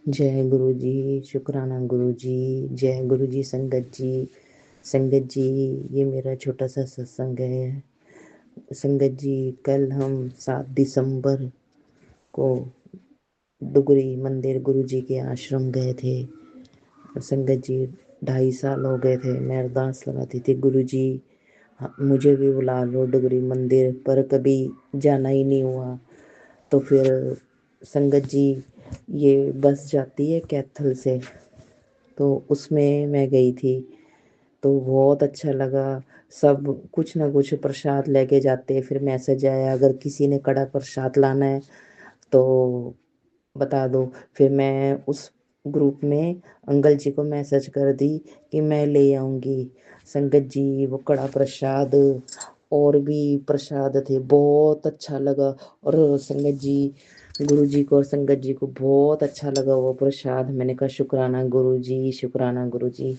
जय गुरु जी। शुक्राना गुरु जी। जय गुरु जी। संगत जी, संगत जी, ये मेरा छोटा सा सत्संग है। संगत जी, कल हम 7 दिसंबर को डुगरी मंदिर गुरु जी के आश्रम गए थे। संगत जी, 2.5 साल हो गए थे मैं अरदास लगाती थी, गुरु जी मुझे भी बुला लो डुगरी मंदिर, पर कभी जाना ही नहीं हुआ। तो फिर संगत जी, ये बस जाती है कैथल से, तो उसमें मैं गई थी। तो बहुत अच्छा लगा। सब कुछ ना कुछ प्रसाद लेके जाते, फिर मैसेज आया अगर किसी ने कड़ा प्रसाद लाना है तो बता दो। फिर मैं उस ग्रुप में अंकल जी को मैसेज कर दी कि मैं ले आऊंगी। संगत जी, वो कड़ा प्रसाद और भी प्रसाद थे, बहुत अच्छा लगा। और संगत जी, गुरु जी को और संगत जी को बहुत अच्छा लगा वो प्रसाद। मैंने कहा शुक्राना गुरु जी, शुक्राना गुरु जी।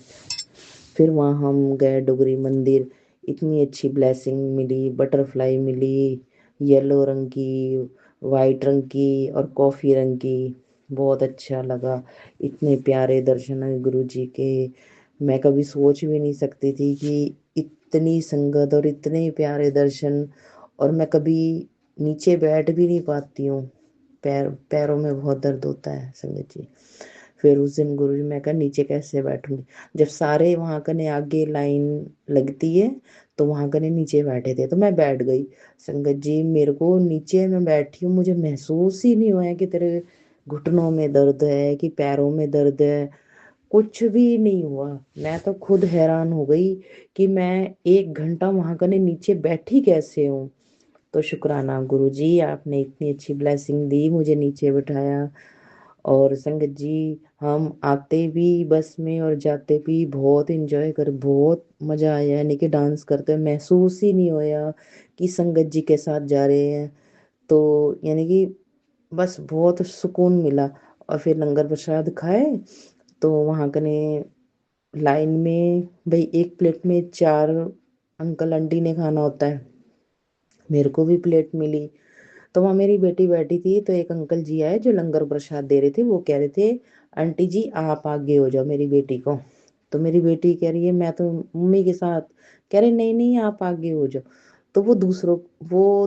फिर वहाँ हम गए डुगरी मंदिर। इतनी अच्छी ब्लेसिंग मिली, बटरफ्लाई मिली, येलो रंग की, वाइट रंग की और कॉफ़ी रंग की। बहुत अच्छा लगा। इतने प्यारे दर्शन है गुरु जी के। मैं कभी सोच भी नहीं सकती थी कि इतनी संगत और इतने प्यारे दर्शन। और मैं कभी नीचे बैठ भी नहीं पाती हूँ, पैरों में बहुत दर्द होता है संगत जी। फिर उस दिन गुरु जी, मैं कहा नीचे कैसे बैठूंगी। जब सारे वहां कने आगे लाइन लगती है तो वहां कने नीचे बैठे थे तो मैं बैठ गई। संगत जी, मेरे को नीचे मैं बैठी हूँ, मुझे महसूस ही नहीं हुआ कि तेरे घुटनों में दर्द है कि पैरों में दर्द है। कुछ भी नहीं हुआ। मैं तो खुद हैरान हो गई कि मैं 1 घंटा वहां कने नीचे बैठी कैसे हूँ। तो शुक्राना गुरु जी, आपने इतनी अच्छी ब्लेसिंग दी, मुझे नीचे बिठाया। और संगत जी, हम आते भी बस में और जाते भी बहुत एंजॉय कर, बहुत मजा आया। यानी कि डांस करते हुए महसूस ही नहीं होया कि संगत जी के साथ जा रहे हैं। तो यानी कि बस बहुत सुकून मिला। और फिर लंगर प्रसाद खाए तो वहां कने लाइन में भाई, एक प्लेट में 4 अंकल आंटी ने खाना होता है, मेरे को भी प्लेट मिली। तो वहाँ मेरी बेटी बैठी थी, तो एक अंकल जी आए जो लंगर प्रसाद दे रहे थे, वो कह रहे थे आंटी जी आप आगे हो जाओ मेरी बेटी को। तो मेरी बेटी कह रही है मैं तो मम्मी के साथ। कह रहे नहीं नहीं, आप आगे हो जाओ। तो वो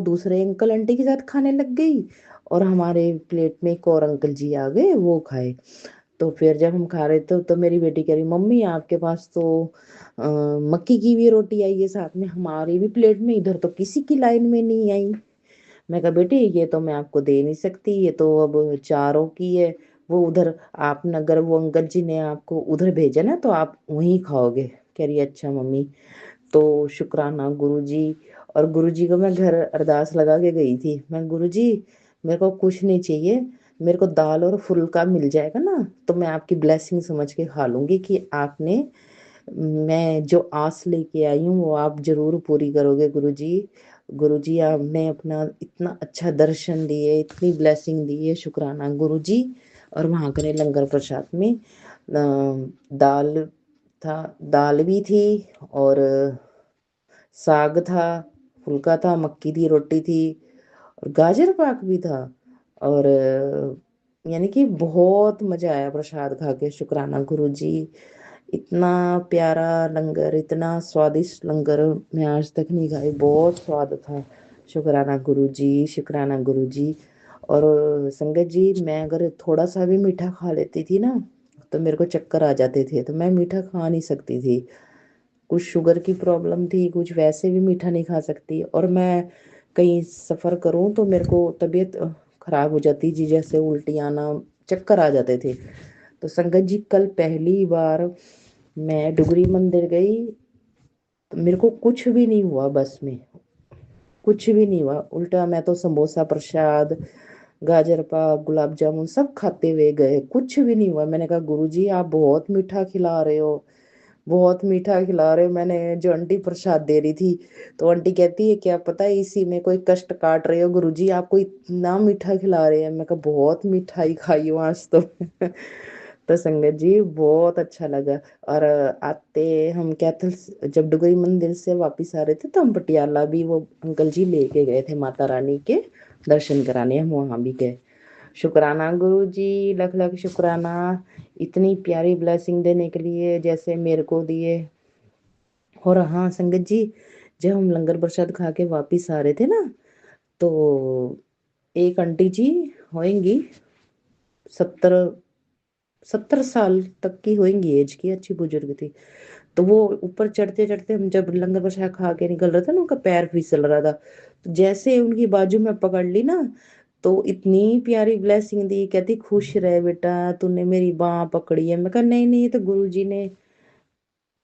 दूसरे अंकल आंटी के साथ खाने लग गई। और हमारे प्लेट में एक और अंकल जी आ गए, वो खाए। तो फिर जब हम खा रहे थे तो मेरी बेटी कह रही मम्मी आपके पास तो अ, मक्की की भी रोटी आई है साथ में, हमारी भी प्लेट में इधर तो किसी की लाइन में नहीं आई। मैं कहा बेटी ये तो मैं आपको दे नहीं सकती, ये तो अब चारों की है। वो उधर आपने, अगर वो अंकल जी ने आपको उधर भेजा ना तो आप वहीं खाओगे। कह रही अच्छा मम्मी। तो शुक्राना गुरु जी। और गुरु जी को मैं घर अरदास लगा के गई थी, मैं गुरु जी मेरे को कुछ नहीं चाहिए, मेरे को दाल और फुल्का मिल जाएगा ना तो मैं आपकी ब्लेसिंग समझ के खा लूंगी कि आपने, मैं जो आस लेके आई हूँ वो आप जरूर पूरी करोगे गुरु जी। गुरु जी, आपने अपना इतना अच्छा दर्शन दिए, इतनी ब्लेसिंग दी है, शुक्राना गुरु जी। और वहाँ करे लंगर प्रसाद में दाल था, दाल भी थी और साग था, फुल्का था, मक्की की रोटी थी और गाजर पाक भी था। और यानी कि बहुत मजा आया प्रसाद खा के, शुक्राना गुरु जी। इतना प्यारा लंगर, इतना स्वादिष्ट लंगर मैं आज तक नहीं खाई, बहुत स्वाद था। शुक्राना गुरु जी, शुक्राना गुरु जी। और संगत जी, मैं अगर थोड़ा सा भी मीठा खा लेती थी ना तो मेरे को चक्कर आ जाते थे, तो मैं मीठा खा नहीं सकती थी। कुछ शुगर की प्रॉब्लम थी, कुछ वैसे भी मीठा नहीं खा सकती। और मैं कहीं सफ़र करूं तो मेरे को तबीयत खराब हो जाती जी, जैसे उल्टी आना, चक्कर आ जाते थे। तो संगत जी, कल पहली बार मैं डुगरी मंदिर गई तो मेरे को कुछ भी नहीं हुआ, बस में कुछ भी नहीं हुआ। उल्टा मैं तो समोसा प्रसाद, गाजर पाक, गुलाब जामुन सब खाते हुए गए, कुछ भी नहीं हुआ। मैंने कहा गुरुजी आप बहुत मीठा खिला रहे हो, बहुत मीठा खिला रहे हो। मैंने जो आंटी प्रसाद दे रही थी तो आंटी कहती है क्या पता है इसी में कोई कष्ट काट रहे हो, गुरुजी आपको इतना मीठा खिला रहे हैं। मैं कहा बहुत मिठाई खाई हूँ आज तो। तो संगत जी, बहुत अच्छा लगा। और आते हम कैथल जब डुगरी मंदिर से वापस आ रहे थे तो हम पटियाला भी वो अंकल जी लेके गए थे माता रानी के दर्शन कराने, हम वहां भी गए। शुक्राना गुरु जी, लख लख शुक्राना इतनी प्यारी ब्लेसिंग देने के लिए जैसे मेरे को दिए। और हाँ संगत जी, जब हम लंगर प्रसाद खा के वापिस आ रहे थे ना, तो एक आंटी जी होंगी 70 70 साल तक की होंगी एज की, अच्छी बुजुर्ग थी। तो वो ऊपर चढ़ते चढ़ते हम जब लंगर प्रसाद खा के निकल रहे थे ना, उनका पैर फिसल रहा था, तो जैसे उनकी बाजू में पकड़ ली ना, तो इतनी प्यारी ब्लेसिंग दी, कहती खुश रहे बेटा, तूने मेरी बाह पकड़ी है। मैं कहा नहीं नहीं, ये तो गुरु जी ने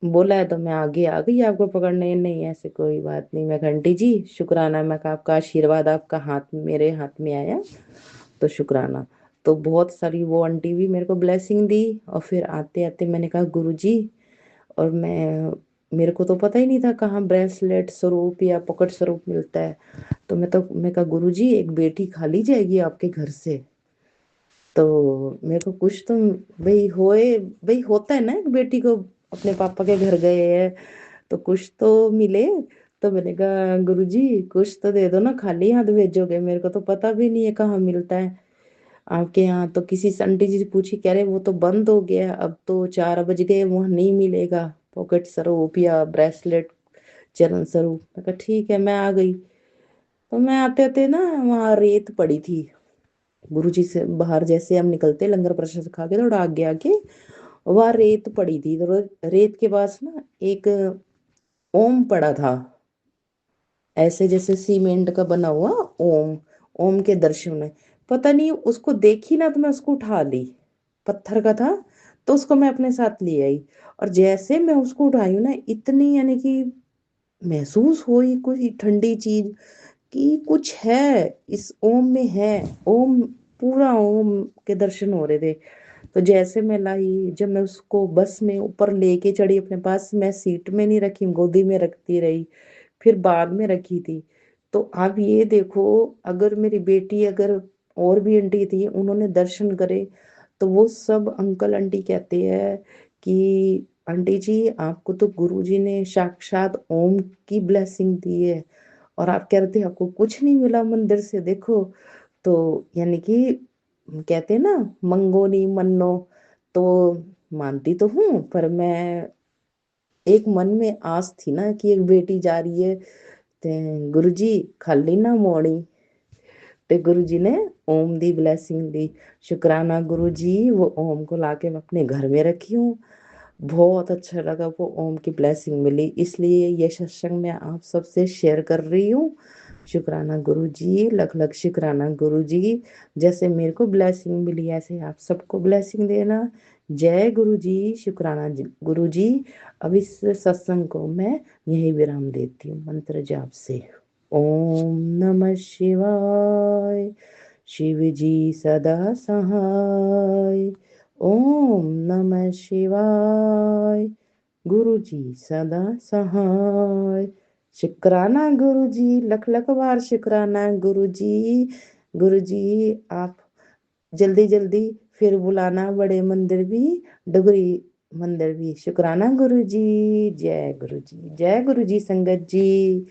बोला है तो मैं आगे आ गई आपको पकड़ने। नहीं ऐसे कोई बात नहीं। मैं कहा आंटी जी शुक्राना, मैं कहा आपका आशीर्वाद आपका हाथ मेरे हाथ में आया तो शुक्राना। तो बहुत सारी वो आंटी भी मेरे को ब्लेसिंग दी। और फिर आते आते मैंने कहा गुरु जी, और मेरे को तो पता ही नहीं था कहाँ ब्रेसलेट स्वरूप या पकड़ स्वरूप मिलता है। तो मैं कहा गुरु जी, एक बेटी खाली जाएगी आपके घर से, तो मेरे को कुछ तो भाई होए, भाई होता है ना, एक बेटी को अपने पापा के घर गए हैं तो कुछ तो मिले। तो मैंने कहा गुरुजी कुछ तो दे दो ना, खाली हाथ भेजोगे, मेरे को तो पता भी नहीं है कहाँ मिलता है आपके यहाँ। तो किसी से आंटी जी से पूछी, कह रहे वो तो बंद हो गया, अब तो 4 बज गए, वहाँ नहीं मिलेगा पॉकेट स्वरूप या ब्रेसलेट चरण स्वरूप। मैं कहा ठीक है, मैं आ गई। तो मैं आते आते ना, वहाँ रेत पड़ी थी। गुरुजी से बाहर जैसे हम निकलते लंगर प्रसाद खा के थोड़ा आगे आके, वहाँ रेत पड़ी थी। तो रेत के पास ना एक ओम पड़ा था, ऐसे जैसे सीमेंट का बना हुआ ओम। ओम के दर्शन में पता नहीं उसको देखी ना, तो मैं उसको उठा ली, पत्थर का था, तो उसको मैं अपने साथ ले आई। और जैसे मैं उसको उठाई हूँ ना, इतनी यानी कि महसूस हुई कोई ठंडी चीज, कि कुछ है इस ओम में है। ओम, पूरा ओम के दर्शन हो रहे थे। तो जैसे मैं लाई, जब मैं उसको बस में ऊपर लेके चढ़ी अपने पास, मैं सीट में नहीं रखी, गोदी में रखती रही, फिर बाद में रखी थी। तो आप ये देखो, अगर मेरी बेटी, अगर और भी आंटी थी उन्होंने दर्शन करे, तो वो सब अंकल आंटी कहते हैं कि आंटी जी आपको तो गुरु जी ने साक्षात ओम की ब्लेसिंग दी है, और आप कह रहे थे आपको कुछ नहीं मिला मंदिर से, देखो। तो यानी कि कहते हैं ना, मंगो नहीं मन्नो। तो मानती तो हूँ, पर मैं एक मन में आस थी ना कि एक बेटी जा रही है, ते गुरु जी खाली ना मोड़ी। ते गुरु जी ने ओम दी ब्लेसिंग दी। शुक्राना गुरु जी, वो ओम को लाके मैं अपने घर में रखी हूँ। बहुत अच्छा लगा, वो ओम की ब्लेसिंग मिली, इसलिए ये सत्संग मैं आप सबसे शेयर कर रही हूँ। शुक्राना गुरु जी, लख लख शुक्राना गुरु जी। जैसे मेरे को ब्लेसिंग मिली, ऐसे आप सबको ब्लेसिंग देना। जय गुरु जी, शुक्राना जी गुरु जी। अब इस सत्संग को मैं यही विराम देती हूँ मंत्र जाप से। ओम नमः शिवाय। शिव जी सदा सहाय। ओम नमः शिवाय। गुरु जी सदा सहाय। शुक्राना गुरु जी, लख लख बार शुक्राना गुरु जी। गुरु जी आप जल्दी जल्दी फिर बुलाना, बड़े मंदिर भी, डुगरी मंदिर भी। शुक्राना गुरु जी। जय गुरु जी, जय गुरु जी संगत जी।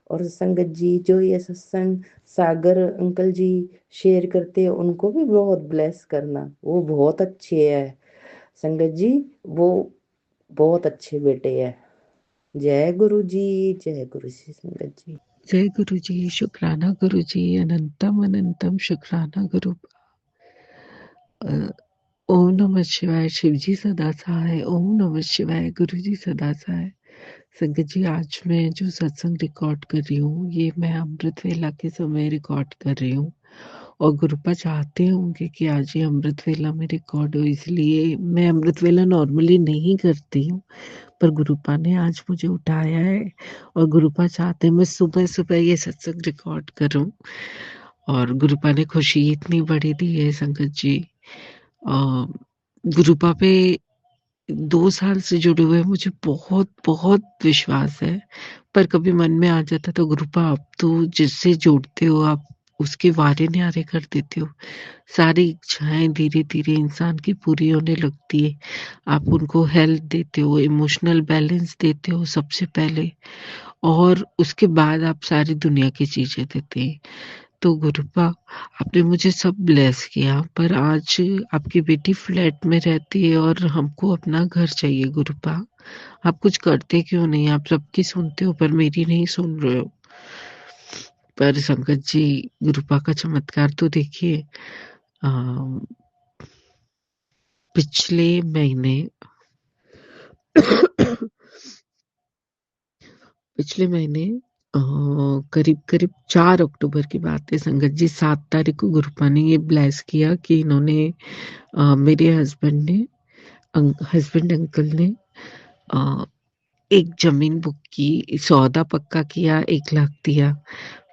और संगत जी जो ये सत्संग सागर अंकल जी शेयर करते हैं, उनको भी बहुत ब्लेस करना, वो बहुत अच्छे है संगत जी, वो बहुत अच्छे बेटे है। जय गुरु जी, जय गुरु जी संगत जी। जय गुरु जी, शुक्राना गुरु जी, अनंतम अनंतम शुक्राना गुरु। ओम नमः शिवाय। शिव जी सदा सहाय। ओम नमः शिवाय। गुरु जी सदा सहाय। संगत जी, आज मैं जो सत्संग रिकॉर्ड कर रही हूँ, ये मैं अमृत वेला के समय रिकॉर्ड कर रही हूँ, और गुरुपा चाहते होंगे कि आज ये अमृत वेला में रिकॉर्ड हो, इसलिए मैं अमृत वेला नॉर्मली नहीं करती हूँ, पर गुरुपा ने आज मुझे उठाया है, और गुरुपा चाहते हैं मैं सुबह सुबह ये सत्संग रिकॉर्ड करूं, और गुरुपा ने खुशी इतनी बड़ी दी है संगत जी। गुरुपा पे 2 साल से जुड़े हुए मुझे बहुत बहुत विश्वास है, पर कभी मन में आ जाता तो गुरुपा आप तो जिससे जोड़ते हो, आप उसके वारे न्यारे कर देते हो, सारी इच्छाएं धीरे धीरे इंसान की पूरी होने लगती है। आप उनको हेल्थ देते हो, इमोशनल बैलेंस देते हो सबसे पहले, और उसके बाद आप सारी दुनिया की चीजें देते हैं। तो गुरुपा, आपने मुझे सब ब्लेस किया, पर आज आपकी बेटी फ्लैट में रहती है और हमको अपना घर चाहिए गुरुपा। आप कुछ करते क्यों नहीं? आप सबकी सुनते हो पर मेरी नहीं सुन रहे हो। पर संगत जी, गुरुपा का चमत्कार तो देखिए। अ, पिछले महीने पिछले महीने करीब-करीब 4 अक्टूबर की बात है संगत जी। 7 तारीख को गुरुपा ने ये ब्लेस किया कि इन्होंने मेरे हस्बैंड अंकल ने अ, एक ज़मीन बुक की, सौदा पक्का किया, 1 लाख दिया।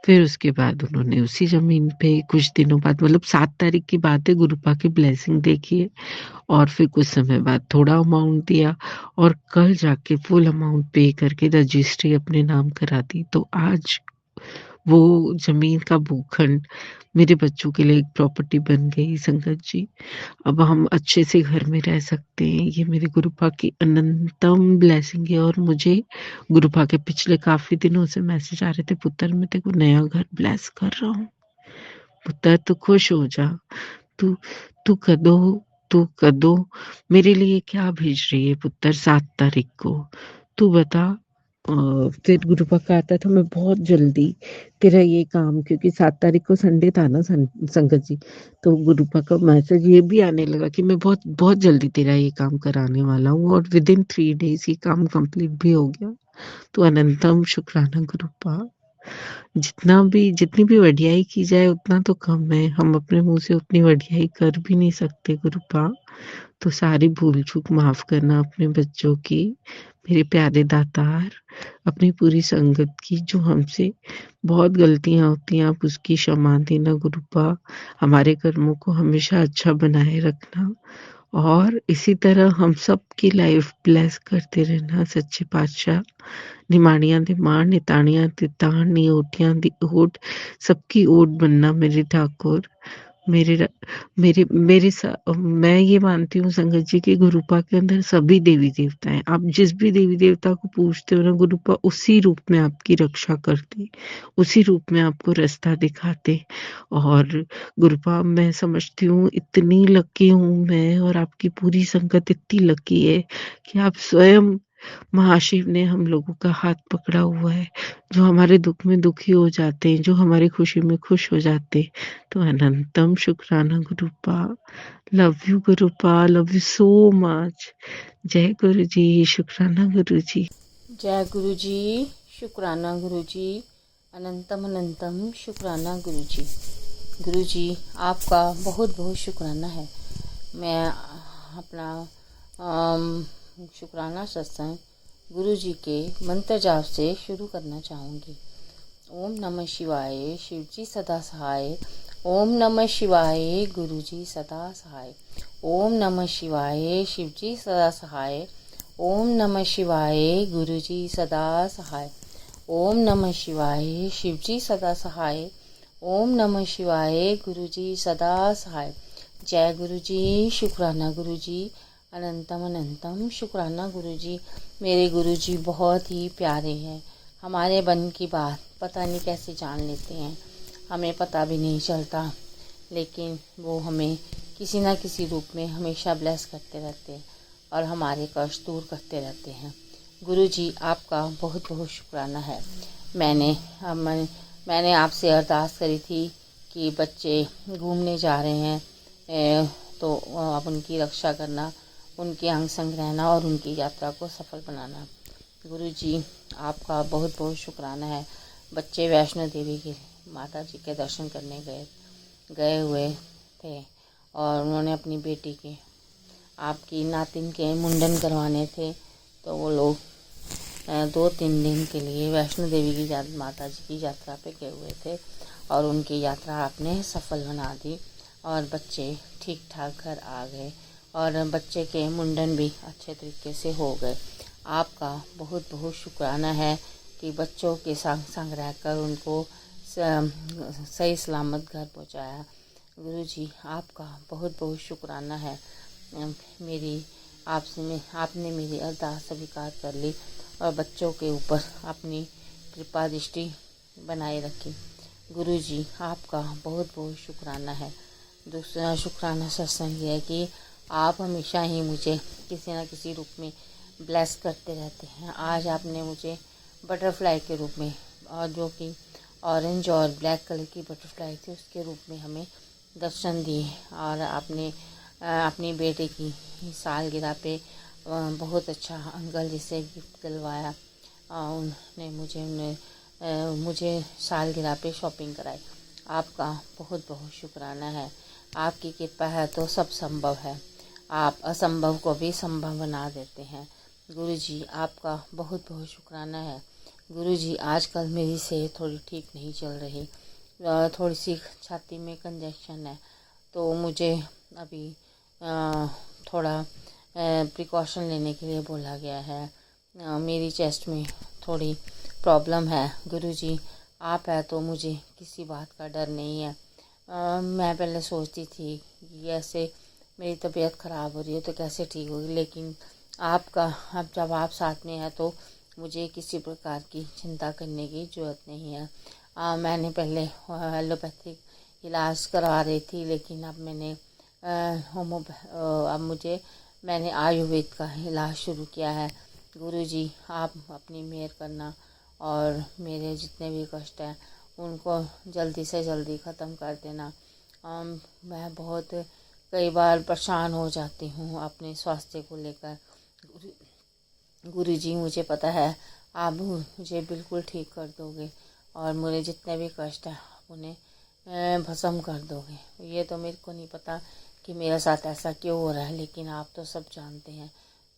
फिर उसके बाद उन्होंने उसी ज़मीन पे कुछ दिनों बाद, मतलब 7 तारीख की बात है, गुरुपा की ब्लेसिंग देखिए। और फिर कुछ समय बाद थोड़ा अमाउंट दिया और कल जाके फुल अमाउंट पे करके रजिस्ट्री अपने नाम करा दी। तो आज वो ज़मीन का भूखंड मेरे बच्चों के लिए एक प्रॉपर्टी बन गई संगत जी। अब हम अच्छे से घर में रह सकते हैं। ये मेरी गुरुपा की अनंतम ब्लेसिंग है। और मुझे गुरुपा के पिछले काफ़ी दिनों से मैसेज आ रहे थे, पुत्र मैं तेरे को नया घर ब्लेस कर रहा हूँ। पुत्र तू खुश हो जा। तू तू कदों तू कदों मेरे लिए क्या भेज रही है पुत्र 7 तारीख को? तू बता। फिर गुरुपा का आता था, मैं बहुत जल्दी तेरा ये काम, क्योंकि 7 तारीख को संडे था ना संगत जी, तो गुरुपा का मैसेज ये भी आने लगा कि मैं बहुत बहुत जल्दी तेरा ये काम कराने वाला हूँ। और विद इन 3 डेज ये काम कंप्लीट भी हो गया। तो अनंतम शुक्राना गुरुपा। जितनी भी वडियाई की जाए उतना तो कम है। हम अपने मुँह से उतनी वडियाई कर भी नहीं सकते गुरुपा। तो सारी भूल चूक माफ करना अपने बच्चों की, मेरे प्यारे दातार। अपनी पूरी संगत की जो हमसे बहुत गलतियां होती हैं, आप उसकी क्षमा देना गुरुपा। हमारे कर्मों को हमेशा अच्छा बनाए रखना और इसी तरह हम सब की लाइफ ब्लेस करते रहना सच्चे पातशाह। निमाणियां दी माण, निताणियां दी ताण, नियोटियां दी ओट, सबकी ओट बनना मेरे ठाकुर। मेरे र मेरे मेरे स मैं ये मानती हूँ संगत जी कि गुरुपा के अंदर सभी देवी-देवता हैं। आप जिस भी देवी-देवता को पूजते हो ना, गुरुपा उसी रूप में आपकी रक्षा करते, उसी रूप में आपको रास्ता दिखाते। और गुरुपा, मैं समझती हूँ इतनी लकी हूँ मैं, और आपकी पूरी संगत इतनी लकी है कि आप स्वयं महाशिव ने हम लोगों का हाथ पकड़ा हुआ है, जो हमारे दुख में दुखी हो जाते हैं, जो हमारी खुशी में खुश हो जाते हैं। तो अनंतम शुक्राना गुरुपा। लव यू गुरुपा, लव यू सो मच। जय गुरु जी, शुक्राना गुरु जी। जय गुरु जी, शुक्राना गुरु जी, अनंतम अनंतम शुक्राना गुरु जी। गुरु जी, आपका बहुत बहुत शुक्राना है। मैं अपना शुक्राना सत्संग गुरु जी के मंत्र जाप से शुरू करना चाहूँगी। ओम नमः शिवाय, शिव जी सदा सहाय। ओम नमः शिवाय, गुरु जी सदा सहाय। ओम नमः शिवाय, शिव जी सदा सहाय। ओम नमः शिवाय, गुरु जी सदा सहाय। ओम नमः शिवाय, शिव जी सदा सहाय। ओम नमः शिवाय, गुरु जी सदा सहाय। जय गुरु जी, शुक्राना गुरु जी, अनंतम अनंतम शुक्राना गुरु जी। मेरे गुरु जी बहुत ही प्यारे हैं। हमारे मन की बात पता नहीं कैसे जान लेते हैं, हमें पता भी नहीं चलता, लेकिन वो हमें किसी ना किसी रूप में हमेशा ब्लेस करते रहते हैं और हमारे कष्ट दूर करते रहते हैं। गुरु जी, आपका बहुत बहुत शुक्राना है। मैंने आपसे अरदास करी थी कि बच्चे घूमने जा रहे हैं, तो आप उनकी रक्षा करना, उनके अंग संग रहना और उनकी यात्रा को सफल बनाना। गुरु जी, आपका बहुत बहुत शुक्राना है। बच्चे वैष्णो देवी के माता जी के दर्शन करने गए हुए थे और उन्होंने अपनी बेटी के, आपकी नातिन के मुंडन करवाने थे, तो वो लोग 2-3 दिन के लिए वैष्णो देवी की माता जी की यात्रा पे गए हुए थे और उनकी यात्रा आपने सफल बना दी और बच्चे ठीक ठाक घर आ गए और बच्चे के मुंडन भी अच्छे तरीके से हो गए। आपका बहुत बहुत शुक्राना है कि बच्चों के संग संग रहकर उनको सही सलामत घर पहुंचाया। गुरु जी, आपका बहुत बहुत शुक्राना है। आपने मेरी अरदास स्वीकार कर ली और बच्चों के ऊपर अपनी कृपा दृष्टि बनाए रखी। गुरुजी आपका बहुत बहुत शुक्राना है। दूसरा शुक्राना सत्संग ये है कि आप हमेशा ही मुझे किसी न किसी रूप में ब्लेस करते रहते हैं। आज आपने मुझे बटरफ्लाई के रूप में, और जो कि ऑरेंज और ब्लैक कलर की बटरफ्लाई थी, उसके रूप में हमें दर्शन दिए। और आपने अपनी बेटे की सालगिरह पे बहुत अच्छा अंकल जी से गिफ्ट दिलवाया। उन्होंने मुझे सालगिरह पे शॉपिंग कराई। आपका बहुत बहुत शुक्राना है। आपकी कृपा है तो सब संभव है। आप असंभव को भी संभव बना देते हैं। गुरुजी आपका बहुत बहुत शुक्राना है। गुरुजी आजकल मेरी सेहत थोड़ी ठीक नहीं चल रही, थोड़ी सी छाती में कंजेशन है, तो मुझे अभी थोड़ा प्रिकॉशन लेने के लिए बोला गया है। मेरी चेस्ट में थोड़ी प्रॉब्लम है। गुरुजी आप है तो मुझे किसी बात का डर नहीं है। मैं पहले सोचती थी कि ऐसे मेरी तबीयत ख़राब हो रही है तो कैसे ठीक होगी, लेकिन अब जब आप साथ में हैं तो मुझे किसी प्रकार की चिंता करने की ज़रूरत नहीं है। मैंने पहले एलोपैथिक इलाज करवा रही थी, लेकिन अब मैंने आयुर्वेद का इलाज शुरू किया है। गुरुजी आप अपनी मेहर करना और मेरे जितने भी कष्ट हैं उनको जल्दी से जल्दी ख़त्म कर देना। मैं बहुत कई बार परेशान हो जाती हूँ अपने स्वास्थ्य को लेकर। गुरुजी मुझे पता है आप मुझे बिल्कुल ठीक कर दोगे और मेरे जितने भी कष्ट हैं उन्हें भस्म कर दोगे। ये तो मेरे को नहीं पता कि मेरे साथ ऐसा क्यों हो रहा है, लेकिन आप तो सब जानते हैं।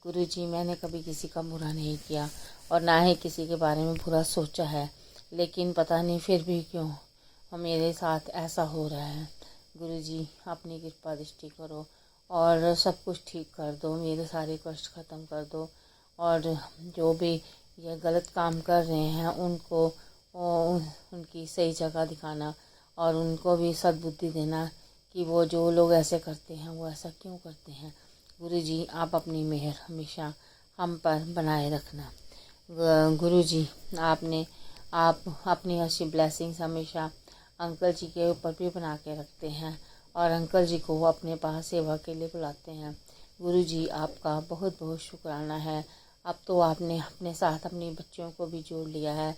गुरुजी मैंने कभी किसी का बुरा नहीं किया और ना ही किसी के बारे में बुरा सोचा है, लेकिन पता नहीं फिर भी क्यों मेरे साथ ऐसा हो रहा है। गुरुजी अपनी कृपा दृष्टि करो और सब कुछ ठीक कर दो, मेरे सारे कष्ट ख़त्म कर दो। और जो भी ये गलत काम कर रहे हैं उनको उनकी सही जगह दिखाना और उनको भी सद्बुद्धि देना कि वो जो लोग ऐसे करते हैं वो ऐसा क्यों करते हैं। गुरुजी आप अपनी मेहर हमेशा हम पर बनाए रखना। गुरुजी आप अपनी अच्छी ब्लेसिंग्स हमेशा अंकल जी के ऊपर भी बना के रखते हैं और अंकल जी को अपने पास सेवा के लिए बुलाते हैं। गुरुजी आपका बहुत बहुत शुक्राना है। अब तो आपने अपने साथ अपनी बच्चियों को भी जोड़ लिया है,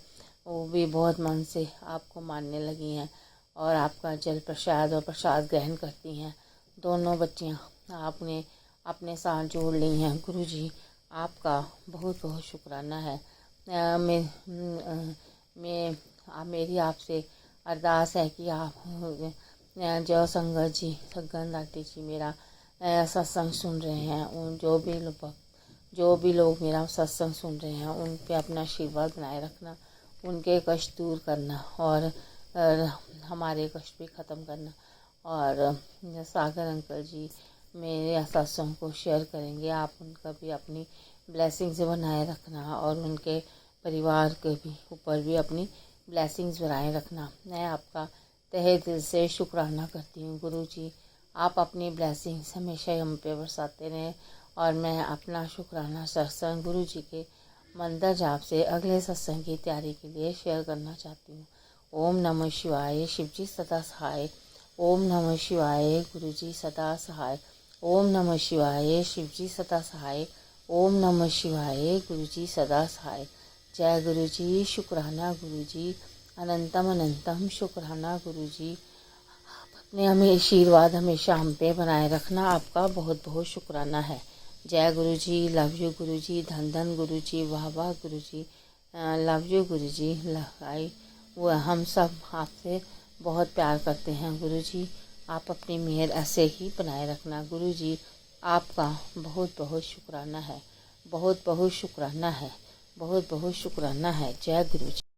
वो भी बहुत मन से आपको मानने लगी हैं और आपका जल प्रसाद और प्रसाद ग्रहण करती हैं। दोनों बच्चियां आपने अपने साथ जोड़ ली हैं। गुरुजी आपका बहुत बहुत शुक्राना है। मेरी आपसे अरदास है कि आप जो संगत जी सगन दाटी जी मेरा सत्संग सुन रहे हैं, उन जो भी लोग मेरा सत्संग सुन रहे हैं उन पे अपना आशीर्वाद बनाए रखना, उनके कष्ट दूर करना और हमारे कष्ट भी ख़त्म करना। और सागर अंकल जी मेरे सत्संग को शेयर करेंगे, आप उनका भी अपनी ब्लेसिंग्स बनाए रखना और उनके परिवार के भी ऊपर भी अपनी ब्लेसिंग्स बनाए रखना। मैं आपका तहे दिल से शुक्राना करती हूँ। गुरुजी आप अपनी ब्लेसिंग्स हमेशा हम पे बरसाते रहें और मैं अपना शुक्राना सत्संग गुरुजी के मंदिर जाप से अगले सत्संग की तैयारी के लिए शेयर करना चाहती हूँ। ओम नमः शिवाय, शिवजी सदा सहाय। ओम नमः शिवाय, गुरुजी सदा सहाय। ओम नमः शिवाय, शिवजी सदा सहाय। ओम नमः शिवाय, गुरुजी सदा सहाय। जय गुरुजी, शुक्राना गुरुजी, अनंतम अनंतम शुक्राना गुरुजी। अपने हमें आशीर्वाद हमेशा हम पे बनाए रखना, आपका बहुत बहुत शुक्राना है। जय गुरुजी, लव यू गुरुजी, धन धन गुरुजी, वाह वाह गुरुजी, लव यू गुरुजी। हम सब आपसे बहुत प्यार करते हैं गुरुजी, आप अपनी मेहर ऐसे ही बनाए रखना। गुरुजी आपका बहुत बहुत शुक्राना है, बहुत बहुत शुक्राना है, बहुत बहुत शुक्राना है। जय गुरुजी।